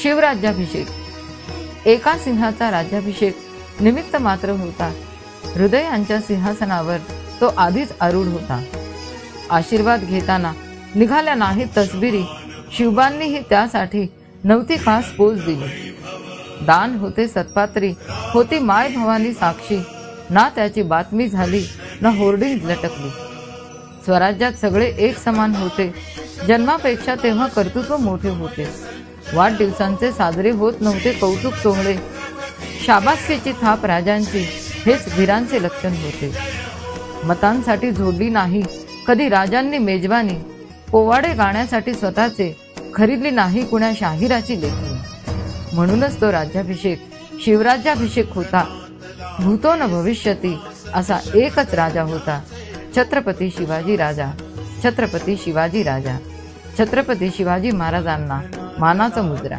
शिवराज्याभिषेक। एका सिंहाचा राज्याभिषेक निमित्त मात्र होता। हृदयांच्या सिंहासनावर तो आधीच आरूढ होता। आशीर्वाद घेताना निघाल्या नाहीत तसबिरी, शिवबांनीही त्यासाठी नव्हती खास पोच दिली। दान होते सत्पात्री, होती माय भवानी साक्षी, ना त्याची बातमी झाली ना होर्डिंग लटकली। स्वराज्यात सगळे एक समान होते, जन्मापेक्षा तेव्हा कर्तृत्व मोठे होते। वाढदिवसांचे साजरे होत नव्हते कौतुक सोहळे, शाबासकीची थाप राजांची हेच वीरांचे लक्षण होते। मतांसाठी जोडली नाही कधी राजांनी मेजवानी, पोवाडे गाण्यासाठी स्वतःचे खरीदली नाही कुण्या शाहिराची लेखणी। म्हणूनच तो राज्याभिषेक शिवराज्याभिषेक होता। भूतो न भविष्यती असा एकच राजा होता, छत्रपती शिवाजी राजा। छत्रपती शिवाजी राजा। छत्रपती शिवाजी महाराजांना मानाचा मुजरा।